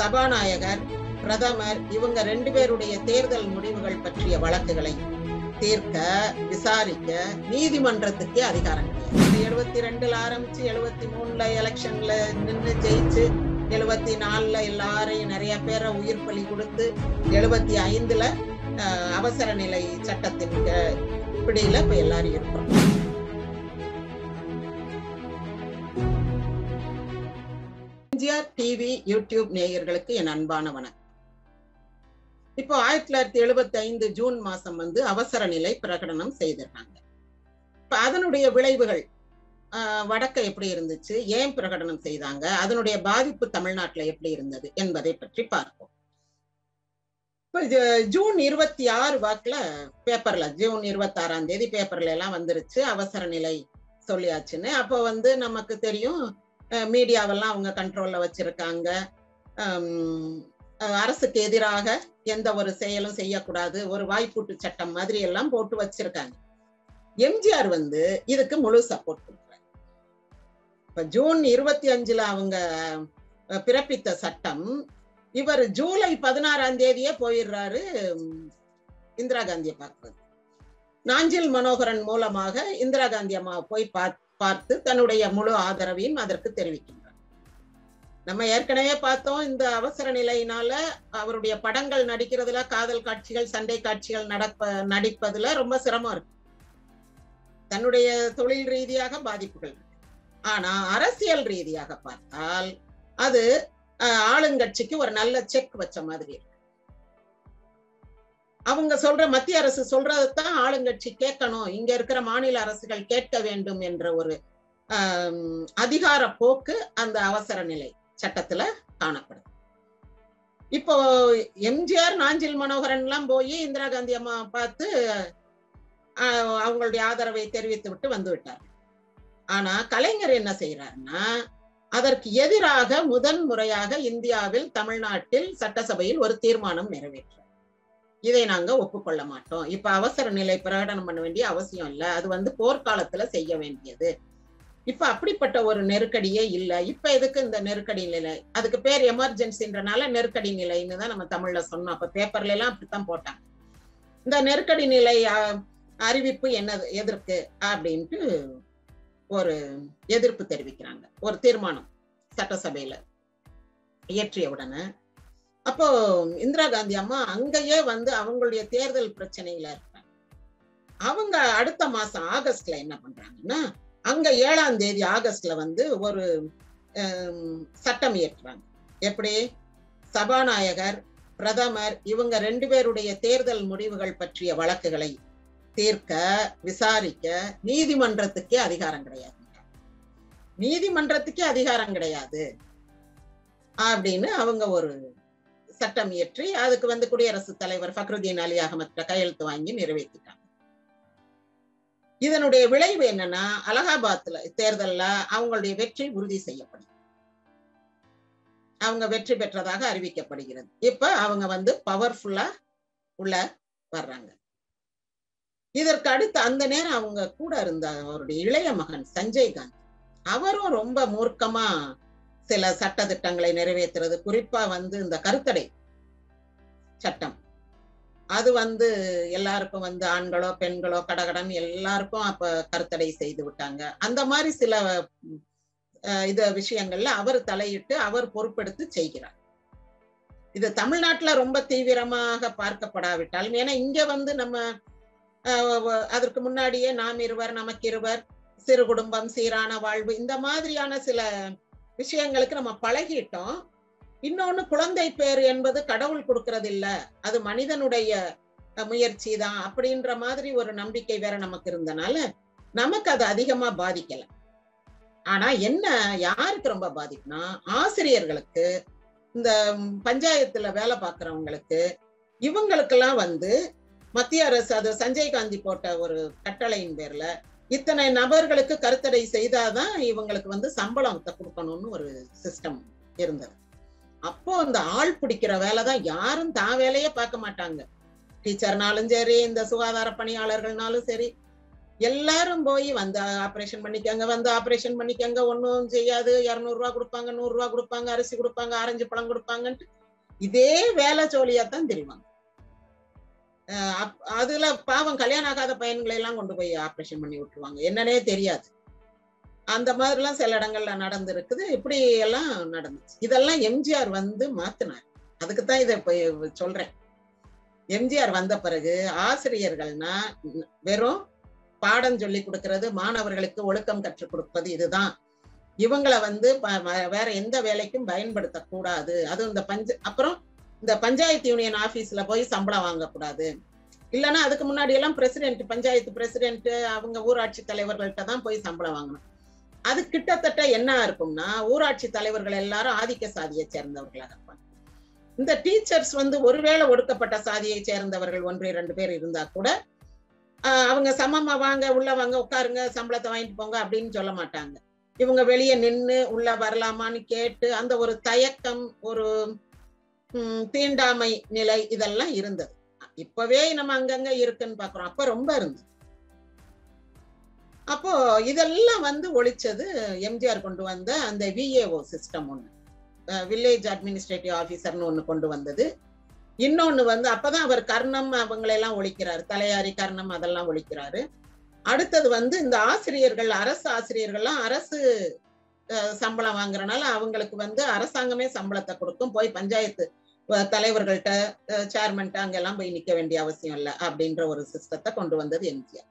சபாநாயகர், பிரதமர் இவங்க 2 பேருடைய தேர்தல் முடிவுகள் பற்றிய வழக்குகளை தீர்க்க, விசாரிக்க நீதிமன்றத்துக்கே அதிகாரம் கிடையாது. 72ல ஆரம்பிச்சு 73ல எலெக்ஷன்ல நின்று ஜெயிச்சு 74ல எல்லாரையும் நிறைய பேரை உயிர் பலி கொடுத்து 75ல அவசர நிலை சட்டத்தின் பிடியில இப்ப எல்லாரும் இருக்கிறோம். எம்ஜிஆர் டிவி யூடியூப் நேயர்களுக்கு என் அன்பான வணக்கம். இப்போ 1975 ஜூன் மாசம் அவசர நிலை பிரகடனம் செய்திருக்காங்க. இப்ப அதனுடைய விளைவுகள் வடக்க எப்படி இருந்துச்சு, ஏன் பிரகடனம் செய்தாங்க, அதனுடைய பாதிப்பு தமிழ்நாட்டுல எப்படி இருந்தது என்பதை பற்றி பார்ப்போம். இப்ப ஜூன் 26 வாக்குல பேப்பர்ல, ஜூன் 26ஆம் தேதி பேப்பர்ல எல்லாம் வந்துருச்சு அவசர நிலை சொல்லியாச்சுன்னு. அப்போ நமக்கு தெரியும், மீடியாவெல்லாம் அவங்க கண்ட்ரோல்ல வச்சிருக்காங்க. அரசுக்கு எதிராக எந்த ஒரு செயலும் செய்யக்கூடாது, ஒரு வாய்ப்பூட்டு சட்டம் மாதிரி எல்லாம் போட்டு வச்சிருக்காங்க. எம்ஜிஆர் இதுக்கு முழு சப்போர்ட் கொடுக்குறாரு. இப்ப ஜூன் 25ல அவங்க பிறப்பித்த சட்டம், இவர் ஜூலை 16ஆம் தேதியே போயிடுறாரு இந்திரா காந்தியை பார்க்கிறது. நாஞ்சில் மனோகரன் மூலமாக இந்திரா காந்தி அம்மாவை போய் பார்த்து தன்னுடைய முழு ஆதரவையும் அதற்கு தெரிவிக்கின்றார். நம்ம ஏற்கனவே பார்த்தோம், இந்த அவசர நிலையினால அவருடைய படங்கள் நடிக்கிறதுல, காதல் காட்சிகள், சண்டை காட்சிகள் நடிப்பதுல ரொம்ப சிரமம் இருக்கு. தன்னுடைய தொழில் ரீதியாக பாதிப்புகள் இருக்கு. ஆனா அரசியல் ரீதியாக பார்த்தால் அது ஆளுங்கட்சிக்கு ஒரு நல்ல செக் வச்ச மாதிரி இருக்கு. அவங்க சொல்ற, மத்திய அரசு சொல்றதுதான் ஆளுங்கட்சி கேட்கணும், இங்க இருக்கிற மாநில அரசுகள் கேட்க வேண்டும் என்ற ஒரு அதிகார போக்கு அந்த அவசர நிலை சட்டத்துல காணப்படுது. இப்போ எம்ஜிஆர், நாஞ்சில் மனோகரன் எல்லாம் போய் இந்திரா காந்தி அம்மா பார்த்து அவங்களுடைய ஆதரவை தெரிவித்து விட்டு வந்து விட்டார். ஆனா கலைஞர் என்ன செய்யறாருன்னா, அதற்கு எதிராக முதன் முறையாக இந்தியாவில், தமிழ்நாட்டில் சட்டசபையில் ஒரு தீர்மானம் நிறைவேற்றார். இதை நாங்க ஒப்புக்கொள்ள மாட்டோம், இப்ப அவசர நிலை பிரகடனம் பண்ண வேண்டிய அவசியம் இல்லை, அது போர்க்காலத்துல செய்ய வேண்டியது, இப்ப அப்படிப்பட்ட ஒரு நெருக்கடியே இல்லை, இப்ப எதுக்கு இந்த நெருக்கடி நிலை, அதுக்கு பேர் எமர்ஜென்சின்றனால நெருக்கடி நிலைன்னு தான் நம்ம தமிழ்ல சொன்னோம். அப்ப பேப்பர்ல எல்லாம் அப்படித்தான் போட்டாங்க. இந்த நெருக்கடி நிலை அறிவிப்பு என்னது, எதற்கு அப்படின்ட்டு ஒரு எதிர்ப்பு தெரிவிக்கிறாங்க. ஒரு தீர்மானம் சட்டசபையில இயற்றிய உடனே, அப்போ இந்திரா காந்தி அம்மா அங்கேயே அவங்களுடைய தேர்தல் பிரச்சனையில இருக்காங்க. அவங்க அடுத்த மாசம் ஆகஸ்ட்ல என்ன பண்றாங்கன்னா, அங்க 7ஆம் தேதி ஆகஸ்ட்ல ஒரு சட்டம் இயற்றுறாங்க. எப்படி, சபாநாயகர், பிரதமர் இவங்க 2 பேருடைய தேர்தல் முடிவுகள் பற்றிய வழக்குகளை தீர்க்க, விசாரிக்க நீதிமன்றத்துக்கே அதிகாரம் கிடையாது, நீதிமன்றத்துக்கே அதிகாரம் கிடையாது அப்படின்னு அவங்க ஒரு சட்டம் இயற்றி அதுக்கு குடியரசுத் தலைவர் ஃபக்ருதீன் அலி அகமது கையெழுத்து வாங்கி நிறைவேற்றிட்டாங்க. இதனுடைய விளைவு என்னன்னா, அலகாபாத்ல தேர்தல்ல அவங்களுடைய வெற்றி உறுதி செய்யப்படும், அவங்க வெற்றி பெற்றதாக அறிவிக்கப்படுகிறது. இப்ப அவங்க பவர்ஃபுல்லா உள்ள வர்றாங்க. இதற்கு அடுத்து அந்த நேரம் அவங்க கூட இருந்த அவருடைய இளைய மகன் சஞ்சய் காந்தி, அவரும் ரொம்ப மூர்க்கமா சில சட்ட திட்டங்களை நிறைவேற்றுறது, குறிப்பா இந்த கருத்தடை சட்டம், அது எல்லாருக்கும் ஆண்களோ பெண்களோ கடகடன் எல்லாருக்கும் அப்ப கருத்தடை செய்து விட்டாங்க. அந்த மாதிரி சில விஷயங்கள்ல அவர் தலையிட்டு அவர் பொறுப்பெடுத்து செய்கிறார். இது தமிழ்நாட்டுல ரொம்ப தீவிரமாக பார்க்கப்படாவிட்டாலும், ஏன்னா இங்க நம்ம அதற்கு முன்னாடியே நாம் இருவர் நமக்கு இருவர், சிறு குடும்பம் சீரான வாழ்வு, இந்த மாதிரியான சில விஷயங்களுக்கு நம்ம பழகிட்டோம். இன்னொன்னு, குழந்தை பேர் என்பது கடவுள் கொடுக்கறது இல்ல, அது மனிதனுடைய முயற்சி தான் அப்படின்ற மாதிரி ஒரு நம்பிக்கை வேற நமக்கு இருந்தனால நமக்கு அது அதிகமா பாதிக்கல. ஆனா என்ன, யாருக்கு ரொம்ப பாதிக்கும்னா, ஆசிரியர்களுக்கு, இந்த பஞ்சாயத்துல வேலை பார்க்கறவங்களுக்கு, இவங்களுக்கெல்லாம் மத்திய அரசு, அது சஞ்சய் காந்தி போட்ட ஒரு கட்டளையின் பேர்ல இத்தனை நபர்களுக்கு கருத்தடை செய்தாதான் இவங்களுக்கு சம்பளம் கொடுக்கணும்னு ஒரு சிஸ்டம் இருந்தது. அப்போ அந்த ஆள் பிடிக்கிற வேலைதான், யாரும் தான் வேலையே பார்க்க மாட்டாங்க. டீச்சர்னாலும் சரி, இந்த சுகாதார பணியாளர்கள்னாலும் சரி, எல்லாரும் போய் வந்து ஆபரேஷன் பண்ணிக்கங்க, வந்து ஆபரேஷன் பண்ணிக்கங்க, ஒன்னும் செய்யாது, 200 ரூபாய் கொடுப்பாங்க, 100 ரூபாய் கொடுப்பாங்க, அரிசி கொடுப்பாங்க, ஆரஞ்சு பழம் கொடுப்பாங்கன்ட்டு இதே வேலை ஜோலியாத்தான் தெரிவாங்க. அதுல பாவம் கல்யாணம் ஆகாத பையன்களை எல்லாம் கொண்டு போய் ஆபரேஷன் பண்ணி விட்டுருவாங்க, என்னன்னே தெரியாது. அந்த மாதிரி எல்லாம் சில இடங்கள்ல நடந்திருக்குது. இப்படி எல்லாம் நடந்துச்சு. இதெல்லாம் எம்ஜிஆர் வந்து மாத்தினார். அதுக்குத்தான் இதை சொல்றேன். எம்ஜிஆர் வந்த பிறகு ஆசிரியர்கள்னா வெறும் பாடம் சொல்லி கொடுக்கிறது, மாணவர்களுக்கு ஒழுக்கம் கற்றுக் கொடுப்பது, இதுதான். இவங்களை வந்து வேற எந்த வேலைக்கும் பயன்படுத்தக்கூடாது. அது அப்புறம் இந்த பஞ்சாயத்து யூனியன் ஆபீஸ்ல போய் சம்பளம் வாங்கக்கூடாது. இல்லைன்னா அதுக்கு முன்னாடி எல்லாம் பிரசிடென்ட், பஞ்சாயத்து பிரசிடென்ட், அவங்க ஊராட்சி தலைவர்கள்ட்ட தான் போய் சம்பளம் வாங்கணும். அது கிட்டத்தட்ட என்ன இருக்கும்னா, ஊராட்சி தலைவர்கள் எல்லாரும் ஆதிக்க சாதியை சேர்ந்தவர்களாக இருப்பாங்க. இந்த டீச்சர்ஸ் வந்து ஒருவேளை ஒடுக்கப்பட்ட சாதியை சேர்ந்தவர்கள் 1-2 பேர் இருந்தா கூட அவங்க சமமா வாங்க, உள்ள வாங்க, உட்காருங்க, சம்பளத்தை வாங்கிட்டு போங்க அப்படின்னு சொல்ல மாட்டாங்க. இவங்க வெளியே நின்று உள்ள வரலாமான்னு கேட்டு அந்த ஒரு தயக்கம், ஒரு தீண்டாமை நிலை இதெல்லாம் இருந்தது. இப்பவே நம்ம அங்கங்க இருக்குன்னு பாக்குறோம், அப்ப ரொம்ப இருந்தது. அப்போ இதெல்லாம் வந்து ஒழிச்சது எம்ஜிஆர் கொண்டு வந்த அந்த விஏஓ சிஸ்டம் ஒண்ணு, வில்லேஜ் அட்மினிஸ்ட்ரேட்டிவ் ஆபீசர்னு ஒண்ணு கொண்டு வந்தது. இன்னொன்னு வந்து அப்பதான் அவர் கர்ணம் அவங்களெல்லாம் ஒழிக்கிறாரு, தலையாரி கர்ணம் அதெல்லாம் ஒழிக்கிறாரு. அடுத்தது வந்து இந்த ஆசிரியர்கள், அரசு ஆசிரியர்கள்லாம் அரசு சம்பளம் வாங்குறதுனால அவங்களுக்கு வந்து அரசாங்கமே சம்பளத்தை கொடுக்கும், போய் பஞ்சாயத்து தலைவர்கள்ட்ட, சேர்மன்ட்ட அங்கெல்லாம் போய் நிக்க வேண்டிய அவசியம் இல்லை அப்படின்ற ஒரு சிஸ்டத்தை கொண்டு வந்தது எம்ஜிஆர்.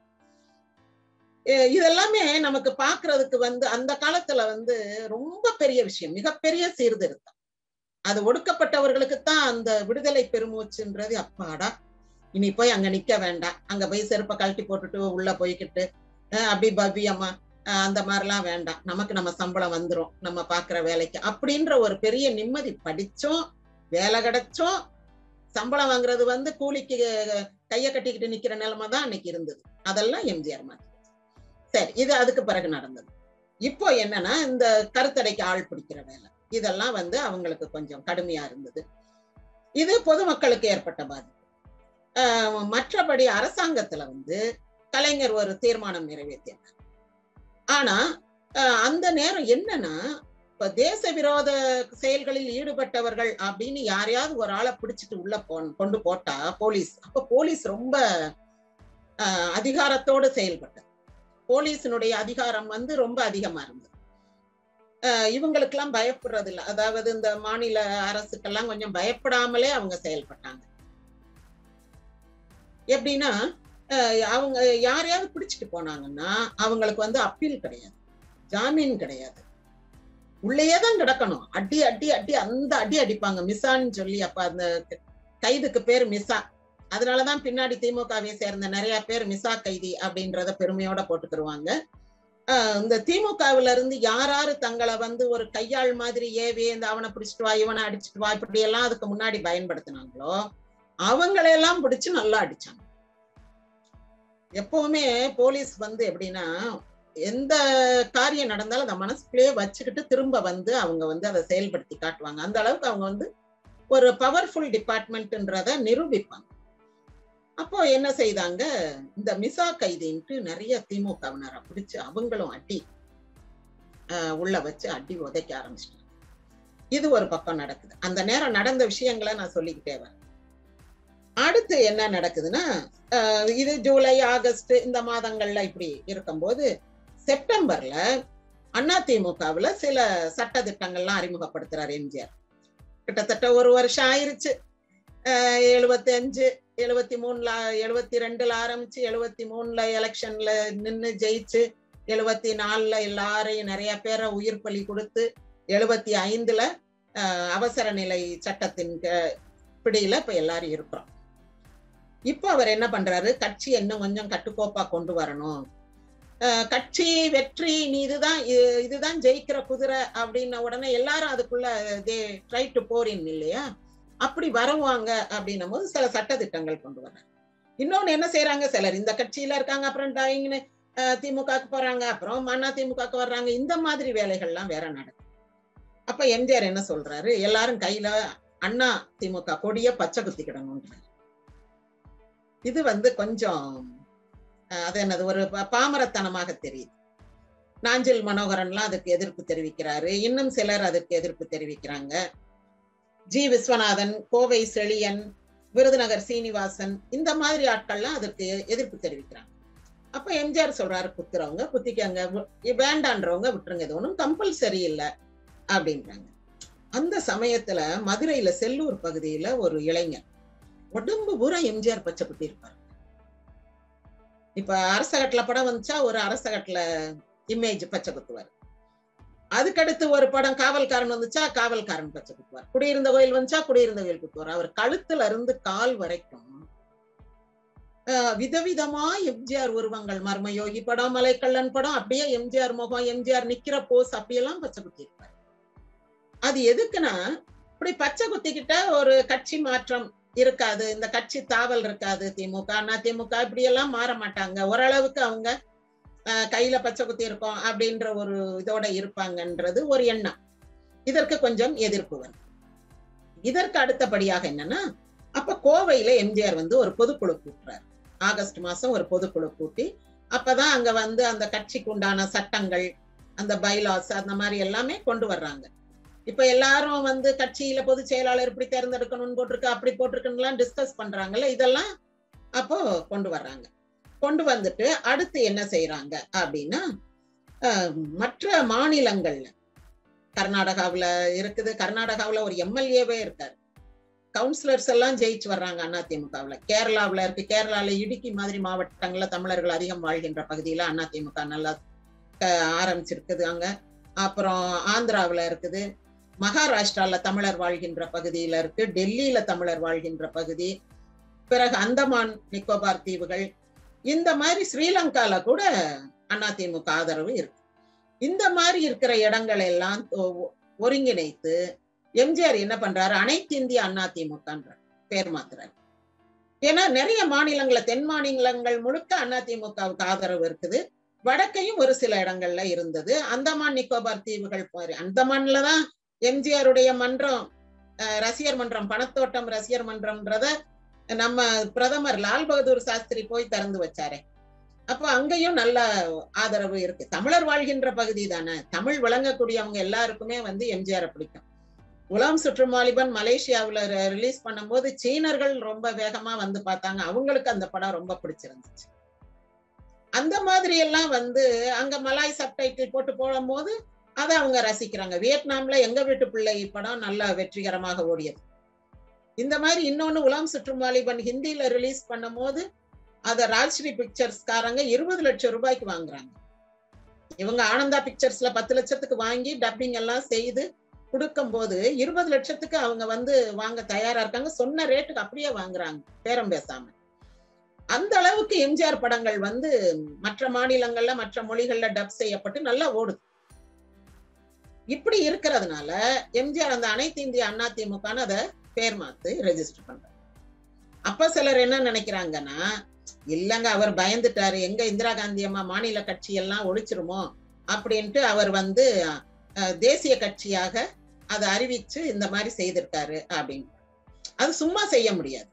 இதெல்லாமே நமக்கு பாக்குறதுக்கு வந்து அந்த காலத்துல வந்து ரொம்ப பெரிய விஷயம், மிகப்பெரிய சீர்திருத்தம். அது ஒடுக்கப்பட்டவர்களுக்குத்தான் அந்த விடுதலை பெருமூச்சுன்றது. அப்பாடா, இனி போய் அங்க நிக்க வேண்டாம், அங்க போய் செருப்பை கழட்டி போட்டுட்டு உள்ள போய்கிட்டு அப்படி பவ்யமா அந்த மாதிரிலாம் வேண்டாம், நமக்கு நம்ம சம்பளம் வந்துரும் நம்ம பாக்குற வேலைக்கு அப்படின்ற ஒரு பெரிய நிம்மதி. படிச்சோம், வேலை கிடைச்சோம், சம்பளம் வாங்குறது வந்து கூலிக்கு கைய கட்டிக்கிட்டு நிக்கிற நிலைமை தான் அன்னைக்கு இருந்தது. அதெல்லாம் எம்ஜிஆர் மாதிரி. சரி, இது அதுக்கு பிறகு நடந்தது. இப்போ என்னன்னா இந்த கருத்தடைக்கு ஆள் பிடிக்கிற வேலை, இதெல்லாம் வந்து அவங்களுக்கு கொஞ்சம் கடுமையா இருந்தது. இது பொதுமக்களுக்கு ஏற்பட்ட பாதிப்பு. மற்றபடி அரசாங்கத்துல வந்து கலைஞர் ஒரு தீர்மானம் நிறைவேற்றினார். ஆனா அந்த நேரம் என்னன்னா, இப்ப தேச விரோத செயல்களில் ஈடுபட்டவர்கள் அப்படின்னு யாரையாவது ஒரு ஆளை பிடிச்சிட்டு உள்ள கொண்டு போட்டா போலீஸ், அப்ப போலீஸ் ரொம்ப அதிகாரத்தோடு செயல்பட்டது. போலீஸினுடைய அதிகாரம் வந்து ரொம்ப அதிகமா இருந்தது. இவங்களுக்கெல்லாம் பயப்படுறது இல்லை, அதாவது இந்த மாநில அரசுக்கெல்லாம் கொஞ்சம் பயப்படாமலே அவங்க செயல்பட்டாங்க. எப்படின்னா, அவங்க யாரையாவது பிடிச்சிட்டு போனாங்கன்னா அவங்களுக்கு வந்து அப்பீல் கிடையாது, ஜாமீன் கிடையாது, உள்ளேயேதான் கிடக்கணும். அடி அடி அடி, அந்த அடி அடிப்பாங்க, மிசான்னு சொல்லி. அப்ப அந்த கைதுக்கு பேர் மிசா. அதனாலதான் பின்னாடி திமுகவை சேர்ந்த நிறைய பேர் மிசா கைதி அப்படின்றத பெருமையோட போட்டுக்கிருவாங்க. இந்த திமுகவுல இருந்து யாராரு தங்களை வந்து ஒரு கையாள் மாதிரி ஏவி இந்த அவனை பிடிச்சிட்டு வா, இவனை அடிச்சுட்டு வா, இப்படி எல்லாம் அதுக்கு முன்னாடி பயன்படுத்தினாங்களோ அவங்களையெல்லாம் பிடிச்சு நல்லா அடிச்சாங்க. எப்பவுமே போலீஸ் வந்து எப்படின்னா, எந்த காரியம் நடந்தாலும் அந்த மனசுக்குள்ளேயே வச்சுக்கிட்டு திரும்ப வந்து அவங்க வந்து அதை செயல்படுத்தி காட்டுவாங்க. அந்த அளவுக்கு அவங்க வந்து ஒரு பவர்ஃபுல் டிபார்ட்மெண்ட்ன்றத நிரூபிப்பாங்க. அப்போ என்ன செய்தாங்க, இந்த மிசா கைதின்ட்டு நிறைய திமுகவினரை பிடிச்சு அவங்களும் அடி உள்ள வச்சு அடி உதைக்க ஆரம்பிச்சிட்டாங்க. இது ஒரு பக்கம் நடக்குது. அந்த நேரம் நடந்த விஷயங்களை நான் சொல்லிக்கிட்டே வரேன். அடுத்து என்ன நடக்குதுன்னா, இது ஜூலை ஆகஸ்ட் இந்த மாதங்கள்ல இப்படி இருக்கும்போது செப்டம்பர்ல அதிமுகவுல சில சட்ட திட்டங்கள்லாம் அறிமுகப்படுத்துறாரு எம்ஜிஆர். கிட்டத்தட்ட ஒரு வருஷம் ஆயிருச்சு. 75, 73, 72 ஆரம்பிச்சு 73 எலெக்ஷன்ல நின்று ஜெயிச்சு 74 எல்லாரையும் நிறைய பேரை உயிர் பலி கொடுத்து 75 அவசர நிலை சட்டத்தின் பிடியில இப்ப எல்லாரும் இருக்கிறோம். இப்ப அவர் என்ன பண்றாரு, கட்சி இன்னும் கொஞ்சம் கட்டுக்கோப்பா கொண்டு வரணும், கட்சி வெற்றி நீ இதுதான் ஜெயிக்கிற குதிரை அப்படின்ன உடனே எல்லாரும் அதுக்குள்ள ட்ரை டு போர் இன் இல்லையா, அப்படி வருவாங்க அப்படின்னும் போது சில சட்ட திட்டங்கள் கொண்டு வர்றாங்க. இன்னொன்னு என்ன செய்யறாங்க, சிலர் இந்த கட்சியில இருக்காங்க, அப்புறம் திமுகக்கு போறாங்க, அப்புறம் அதிமுகக்கு வர்றாங்க, இந்த மாதிரி வேலைகள்லாம் வேற நடக்கும். அப்ப எம்ஜிஆர் என்ன சொல்றாரு, எல்லாரும் கையில அண்ணா திமுக கொடிய பச்சை குத்திக்கிடணும்ன்றாரு. இது வந்து கொஞ்சம் அது என்னது ஒரு பாமரத்தனமாக தெரியுது. நாஞ்சில் மனோகரன்லாம் அதுக்கு எதிர்ப்பு தெரிவிக்கிறாரு, இன்னும் சிலர் அதுக்கு எதிர்ப்பு தெரிவிக்கிறாங்க. ஜி விஸ்வநாதன், கோவை செழியன், விருதுநகர் சீனிவாசன், இந்த மாதிரி ஆட்கள்லாம் அதுக்கு எதிர்ப்பு தெரிவிக்கிறாங்க. அப்ப எம்ஜிஆர் சொல்றாரு, குத்துறவங்க குத்திக்கங்க, வேண்டான்றவங்க விட்டுருங்க, இது ஒன்றும் கம்பல்சரி இல்லை அப்படின்றாங்க. அந்த சமயத்துல மதுரையில செல்லூர் பகுதியில ஒரு இளைஞர் உடம்பு பூரா எம்ஜிஆர் பச்சை குத்தி இருப்பாரு. இப்ப அரசகட்டுல படம் வந்துச்சா ஒரு அரசகட்டுல இமேஜ் பச்சை குத்துவார். அதுக்கடுத்து ஒரு படம் காவல்காரன் வந்துச்சா காவல்காரன் பச்சை குத்துவார். குடியிருந்த கோயில் வந்துச்சா குடியிருந்த கோயில் குத்துவார். அவர் கழுத்துல இருந்து கால் வரைக்கும் விதவிதமா எம்ஜிஆர் உருவங்கள், மர்மயோகி படம், மலைக்கள்ளன் படம், அப்படியே எம்ஜிஆர் முகம், எம்ஜிஆர் நிக்கிற போஸ், அப்படியெல்லாம் பச்சை குத்தி இருப்பார். அது எதுக்குன்னா, இப்படி பச்சை குத்திக்கிட்ட ஒரு கட்சி மாற்றம் இருக்காது, இந்த கட்சி தாவல் இருக்காது, திமுக அதிமுக இப்படி எல்லாம் மாற மாட்டாங்க, ஓரளவுக்கு அவங்க கையில பச்சை குத்தி இருக்கோம் அப்படின்ற ஒரு இதோட இருப்பாங்கன்றது ஒரு எண்ணம். இதற்கு கொஞ்சம் எதிர்ப்பு வரும். இதற்கு அடுத்தபடியாக என்னன்னா, அப்ப கோவையில எம்ஜிஆர் ஒரு பொதுக்குழு கூட்டுறாரு. ஆகஸ்ட் மாசம் ஒரு பொதுக்குழு கூட்டி, அப்பதான் அங்க அந்த கட்சிக்கு உண்டான சட்டங்கள், அந்த பைலாஸ், அந்த மாதிரி எல்லாமே கொண்டு வர்றாங்க. இப்ப எல்லாரும் கட்சியில பொதுச் செயலாளர் இப்படி தேர்ந்தெடுக்கணும்னு போட்டிருக்கு, அப்படி போட்டிருக்குன்னு டிஸ்கஸ் பண்றாங்கல்ல, இதெல்லாம் அப்போ கொண்டு வர்றாங்க. கொண்டு வந்துட்டு அடுத்து என்ன செய்யறாங்க அப்படின்னா, மற்ற மாநிலங்கள்ல கர்நாடகாவுல இருக்குது, கர்நாடகாவுல ஒரு எம்எல்ஏவே இருக்காரு, கவுன்சிலர்ஸ் எல்லாம் ஜெயிச்சு வர்றாங்க அதிமுகவுல. கேரளாவுல இருக்கு, கேரளால இடுக்கி மாதிரி மாவட்டங்கள்ல தமிழர்கள் அதிகம் வாழ்கின்ற பகுதியில அதிமுக நல்லா ஆரம்பிச்சிருக்குது அங்க. அப்புறம் ஆந்திராவுல இருக்குது, மகாராஷ்டிரால தமிழர் வாழ்கின்ற பகுதியில இருக்கு, டெல்லியில தமிழர் வாழ்கின்ற பகுதி, பிறகு அந்தமான் நிக்கோபார் தீவுகள், இந்த மாதிரி ஸ்ரீலங்கால கூட அதிமுக ஆதரவு இருக்கு. இந்த மாதிரி இருக்கிற இடங்கள் எல்லாம் ஒருங்கிணைத்து எம்ஜிஆர் என்ன பண்றாரு, அனைத்து இந்திய அதிமுகன்ற பேர் மாத்துறாரு. ஏன்னா நிறைய மாநிலங்கள்ல, தென் மாநிலங்கள் முழுக்க அதிமுகவுக்கு ஆதரவு இருக்குது, வடக்கையும் ஒரு சில இடங்கள்ல இருந்தது. அந்தமான் நிக்கோபார் தீவுகள், அந்தமான்லதான் எம்ஜிஆருடைய மன்றம், ரசிகர் மன்றம், பணத்தோட்டம் ரசிகர் மன்றம்ன்றத நம்ம பிரதமர் லால் பகதூர் சாஸ்திரி போய் திறந்து வச்சாரே. அப்போ அங்கேயும் நல்ல ஆதரவு இருக்கு. தமிழர் வாழ்கின்ற பகுதி தானே, தமிழ் விளங்கக்கூடியவங்க எல்லாருக்குமே எம்ஜிஆரை பிடிக்கும். உலகம் சுற்றும் வாலிபன் மலேசியாவுல ரிலீஸ் பண்ணும்போது சீனர்கள் ரொம்ப வேகமா பார்த்தாங்க, அவங்களுக்கு அந்த படம் ரொம்ப பிடிச்சிருந்துச்சு. அந்த மாதிரி எல்லாம் அங்க மலாய் சப்டைட்டில் போட்டு போடும் போது அதை அவங்க ரசிக்கிறாங்க. வியட்நாம்ல எங்க வீட்டு பிள்ளை படம் நல்ல வெற்றிகரமாக ஓடியது. இந்த மாதிரி இன்னொன்னு உலகம் சுற்றும் வாலிபன் ஹிந்தியில ரிலீஸ் பண்ணும் போது அத ராஜ்ஸ்ரீ பிக்சர்ஸ்காரங்க 20 லட்சம் ரூபாய்க்கு வாங்குறாங்க. இவங்க ஆனந்தா பிக்சர்ஸ்ல 10 லட்சத்துக்கு வாங்கி டப்பிங் எல்லாம் செய்து கொடுக்கும் போது 20 லட்சத்துக்கு அவங்க வாங்க தயாரா இருக்காங்க. சொன்ன ரேட்டுக்கு அப்படியே வாங்குறாங்க, பேரம் பேசாம. அந்த அளவுக்கு எம்ஜிஆர் படங்கள் மற்ற மாநிலங்கள்ல மற்ற மொழிகள்ல டப் செய்யப்பட்டு நல்லா ஓடுது. இப்படி இருக்கிறதுனால எம்ஜிஆர் அந்த அனைத்து இந்திய அதிமுக அத பேர் மாத்து ரெஜிஸ்டர் பண்றாரு. அப்ப சிலர் என்ன நினைக்கிறாங்கன்னா, இல்லங்க அவர் பயந்துட்டாரு, எங்க இந்திரா காந்தி அம்மா மாநில கட்சி எல்லாம் ஒழிச்சிருமோ அப்படின்ட்டு அவர் தேசிய கட்சியாக அதை அறிவிச்சு இந்த மாதிரி செய்திருக்காரு அப்படின்னு. அது சும்மா செய்ய முடியாது.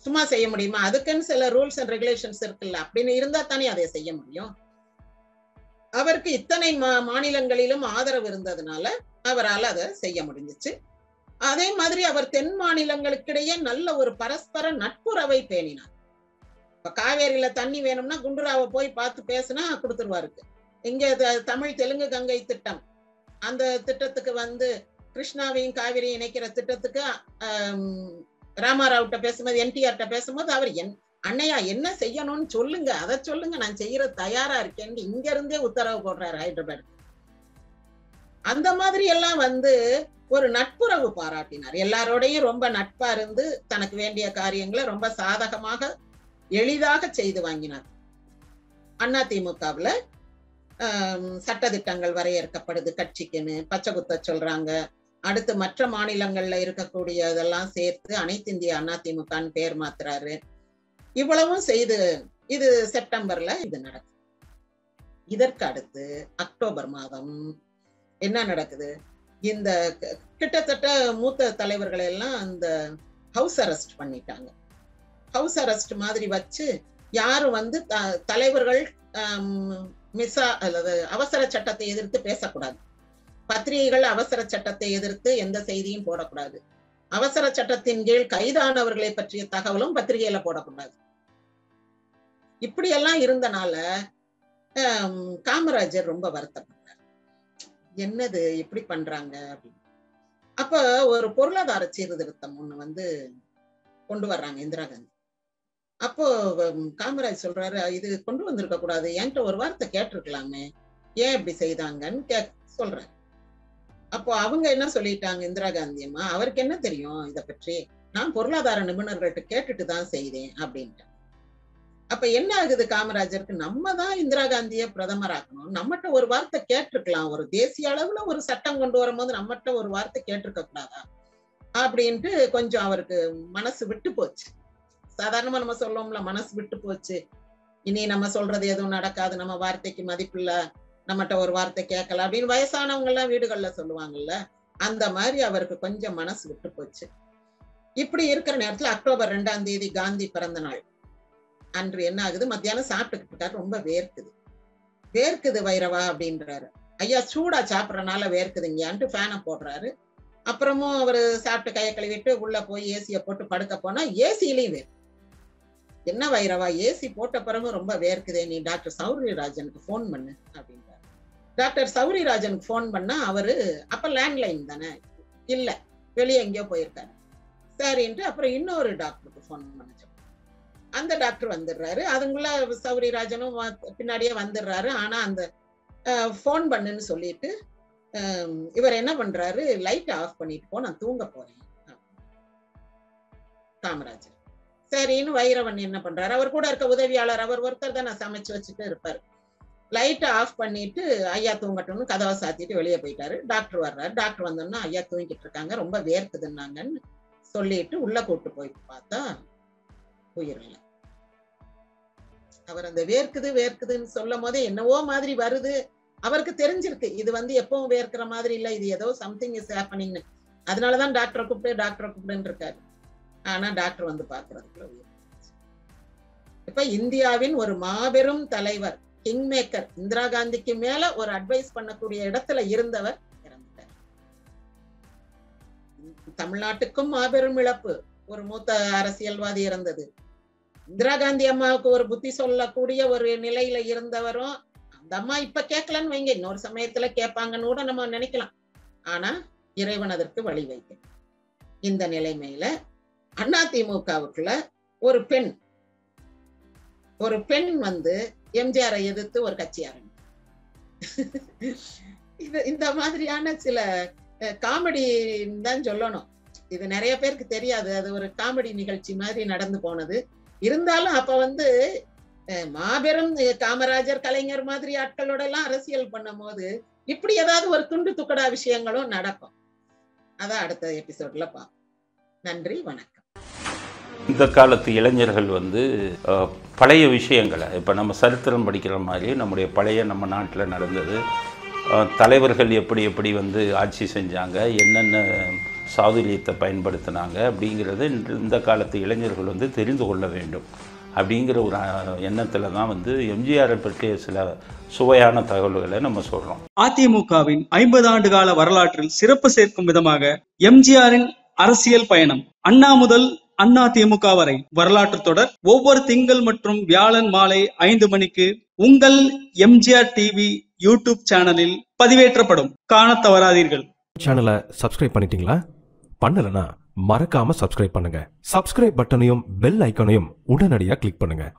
சும்மா செய்ய முடியுமா? அதுக்குன்னு சில ரூல்ஸ் அண்ட் ரெகுலேஷன்ஸ் இருக்குல்ல, அப்படின்னு இருந்தா தானே அதை செய்ய முடியும். அவருக்கு இத்தனை மாநிலங்களிலும் ஆதரவு இருந்ததுனால அவரால் அதை செய்ய முடிஞ்சிச்சு. அதே மாதிரி அவர் தென் மாநிலங்களுக்கிடையே நல்ல ஒரு பரஸ்பர நட்புறவை பேணினார். இப்ப காவேரியில தண்ணி வேணும்னா குண்டுராவை போய் பார்த்து பேசினா கொடுத்துருவாருக்கு. இங்க தமிழ் தெலுங்கு கங்கை திட்டம், அந்த திட்டத்துக்கு கிருஷ்ணாவையும் காவிரியும் இணைக்கிற திட்டத்துக்கு ராமாராவ்கிட்ட பேசும்போது, என்டிஆர்கிட்ட பேசும்போது அவர் அண்ணையா என்ன செய்யணும்னு சொல்லுங்க, அதை சொல்லுங்க, நான் செய்யற தயாரா இருக்கேன்னு இங்க இருந்தே உத்தரவு போடுறாரு ஹைதராபாத். அந்த மாதிரி எல்லாம் ஒரு நட்புறவு பாராட்டினார். எல்லாரோடையும் ரொம்ப நட்பா இருந்து தனக்கு வேண்டிய காரியங்களை ரொம்ப சாதகமாக எளிதாக செய்து வாங்கினார். அதிமுகவுல சட்ட திட்டங்கள் வரையறுக்கப்படுது, கட்சிக்குன்னு பச்சை குத்த சொல்றாங்க. அடுத்து மற்ற மாநிலங்கள்ல இருக்கக்கூடிய இதெல்லாம் சேர்த்து அனைத்து இந்திய அதிமுகன்னு பேர் மாத்துறாரு. இவ்வளவும் செய்து இது செப்டம்பர்ல இது நடக்குது. இதற்கு அடுத்து அக்டோபர் மாதம் என்ன நடக்குது, இந்த கிட்டத்தட்ட மூத்த தலைவர்களை எல்லாம் அந்த ஹவுஸ் அரெஸ்ட் பண்ணிட்டாங்க. ஹவுஸ் அரெஸ்ட் மாதிரி வச்சு யாரும் வந்து தலைவர்கள் மிஸ்ஸா அல்லது அவசர சட்டத்தை எதிர்த்து பேசக்கூடாது. பத்திரிகைகள் அவசர சட்டத்தை எதிர்த்து எந்த செய்தியும் போடக்கூடாது. அவசர சட்டத்தின் கீழ் கைதானவர்களை பற்றிய தகவலும் பத்திரிகையில போடக்கூடாது. இப்படியெல்லாம் இருந்தனால காமராஜர் ரொம்ப வருத்தப்பட்டார். என்னது இப்படி பண்றாங்க அப்படின்னு. அப்ப ஒரு பொருளாதார சீர்திருத்தம் ஒண்ணு வந்து கொண்டு வர்றாங்க இந்திரா காந்தி. அப்போ காமராஜ் சொல்றாரு, இது கொண்டு வந்திருக்க கூடாது, என்கிட்ட ஒரு வார்த்தை கேட்டிருக்கலாமே, ஏன் இப்படி செய்தாங்கன்னு சொல்றாரு. அப்போ அவங்க என்ன சொல்லிட்டாங்க, இந்திரா காந்தி அம்மா, அவருக்கு என்ன தெரியும் இதை பற்றி, நான் பொருளாதார நிபுணர்கள்ட்ட கேட்டுட்டு தான் செய்தேன் அப்படின்ட்டு. அப்ப என்ன ஆகுது காமராஜருக்கு, நம்ம தான் இந்திரா காந்தியை பிரதமராக்கணும், நம்மகிட்ட ஒரு வார்த்தை கேட்டிருக்கலாம், ஒரு தேசிய அளவுல ஒரு சட்டம் கொண்டு வரும்போது நம்மகிட்ட ஒரு வார்த்தை கேட்டிருக்க கூடாதா அப்படின்ட்டு கொஞ்சம் அவருக்கு மனசு விட்டு போச்சு. சாதாரணமா நம்ம சொல்லுவோம்ல, மனசு விட்டு போச்சு, இனி நம்ம சொல்றது எதுவும் நடக்காது, நம்ம வார்த்தைக்கு மதிப்பில்ல, நம்மகிட்ட ஒரு வார்த்தை கேட்கல அப்படின்னு வயசானவங்க எல்லாம் வீடுகள்ல சொல்லுவாங்கல்ல, அந்த மாதிரி அவருக்கு கொஞ்சம் மனசு விட்டு போச்சு. இப்படி இருக்கிற நேரத்துல அக்டோபர் 2ஆம் தேதி காந்தி பிறந்த நாள் அன்று என்ன ஆகுது, மத்தியானம் சாப்பிட்டுக்கிட்டு இருக்காரு, ரொம்ப வேர்க்குது வைரவா அப்படின்றாரு. ஐயா சூடா சாப்பிடறனால வேர்க்குதுங்கயான்ட்டு ஃபேனை போடுறாரு. அப்புறமும் அவரு சாப்பிட்டு கையை கழுவிட்டு உள்ள போய் ஏசியை போட்டு படுக்க போனா ஏசியிலையும் வேர்க்கு. என்ன வைரவா, ஏசி போட்ட பிறகு ரொம்ப வேர்க்குதே, நீ டாக்டர் சௌரிராஜனுக்கு போன் பண்ணு அப்படின்றாரு. டாக்டர் சௌரிராஜனுக்கு போன் பண்ணா அவரு அப்ப லேண்ட்லைன் தானே, இல்ல வெளியே எங்கேயோ போயிருக்காரு. சரின்ட்டு அப்புறம் இன்னொரு டாக்டருக்கு போன் பண்ண, அந்த டாக்டர் வந்துடுறாரு. அதுக்குள்ள சௌரிராஜனும் பின்னாடியே வந்துடுறாரு. ஆனா அந்த போன் பண்ணுன்னு சொல்லிட்டு இவர் என்ன பண்றாரு, லைட் ஆஃப் பண்ணிட்டு போ, நான் தூங்க போறேன் காமராஜர். சரின்னு வைரவன் என்ன பண்றாரு, அவர் கூட இருக்க உதவியாளர், அவர் ஒருத்தர் தான் நான் சமைச்சு வச்சுட்டு இருப்பாரு, லைட்டை ஆஃப் பண்ணிட்டு ஐயா தூங்கட்டும்னு கதவை சாத்திட்டு வெளியே போயிட்டாரு. டாக்டர் வர்றாரு. டாக்டர் வந்தோம்னா ஐயா தூங்கிட்டு இருக்காங்க, ரொம்ப வேர்க்குதுன்னாங்கன்னு சொல்லிட்டு உள்ள கூட்டு போய் பார்த்தா உயிர் இல்லை. அவர் அந்த வேர்க்குதுன்னு சொல்லும் போதே என்னவோ மாதிரி வருது, அவருக்கு தெரிஞ்சிருக்கு இது வந்து எப்பவும் வேர்க்கிற மாதிரி இல்ல, இது ஏதோ சம்திங் இஸ் ஹேப்பனிங்னு. அதனாலதான் டாக்டரை கூப்பிடுன்னு இருக்காரு. ஆனா டாக்டர் வந்து பாக்குறதுக்குள்ள உயிர். இப்ப இந்தியாவின் ஒரு மாபெரும் தலைவர், கிங் மேக்கர், இந்திரா காந்திக்கு மேல ஒரு அட்வைஸ் பண்ணக்கூடிய இடத்துல இருந்தவர் இறந்துட்டார். தமிழ்நாட்டுக்கும் மாபெரும் இழப்பு, ஒரு மூத்த அரசியல்வாதி இறந்தது. இந்திரா காந்தி அம்மாவுக்கு ஒரு புத்தி சொல்லக்கூடிய ஒரு நிலையில இருந்தவரும், அந்த அம்மா இப்ப கேட்கலன்னு வைங்க, இன்னொரு சமயத்துல கேட்பாங்கன்னு கூட நம்ம நினைக்கலாம். ஆனா இறைவன் அதற்கு வழி வைக்க. இந்த நிலைமையில அதிமுகவுக்குள்ள ஒரு பெண் வந்து எம்ஜிஆரை எதிர்த்து ஒரு கட்சி ஆரம்பிச்சு. இந்த மாதிரியான சில காமெடி தான் சொல்லணும். இது நிறைய பேருக்கு தெரியாது, அது ஒரு காமெடி நிகழ்ச்சி மாதிரி நடந்து போனது. இருந்தாலும் அப்ப வந்து மாபெரும் காமராஜர், கலைஞர் மாதிரி ஆட்களோட எல்லாம் அரசியல் பண்ணும் போது இப்படி ஏதாவது ஒரு துண்டு துக்கடா விஷயங்களும் நடக்கும். அதான் அடுத்த எபிசோட்ல பார்ப்போம். நன்றி, வணக்கம். இந்த காலத்து இளைஞர்கள் வந்து பழைய விஷயங்களை, இப்போ நம்ம சரித்திரம் படிக்கிற மாதிரி நம்முடைய பழைய நம்ம நாட்டில் நடந்தது, தலைவர்கள் எப்படி எப்படி வந்து ஆட்சி செஞ்சாங்க, என்னென்ன சாதுரியத்தை பயன்படுத்தினாங்க அப்படிங்கிறத இந்த காலத்து இளைஞர்கள் வந்து தெரிந்து கொள்ள வேண்டும் அப்படிங்கிற ஒரு எண்ணத்தில் தான் வந்து எம்ஜிஆரை பற்றிய சில சுவையான தகவல்களை நம்ம சொல்கிறோம். அதிமுகவின் 50 ஆண்டு கால வரலாற்றில் சிறப்பு சேர்க்கும் விதமாக எம்ஜிஆரின் அரசியல் பயணம், அண்ணா முதல் அண்ணா திமுக வரை வரலாற்று தொடர் ஒவ்வொரு திங்கள் மற்றும் வியாழன் மாலை 5 மணிக்கு உங்கள் எம்ஜிஆர் டிவி யூடியூப் சேனலில் பதிவேற்றப்படும். காண தவறாதீர்கள். சேனலை சப்ஸ்கிரைப் பண்ணிட்டீங்களா? பண்ணலனா மறக்காம சப்ஸ்கிரைப் பண்ணுங்க. சப்ஸ்கிரைப் பட்டனையும் பெல் ஐக்கானையும் உடனடியாக கிளிக் பண்ணுங்க.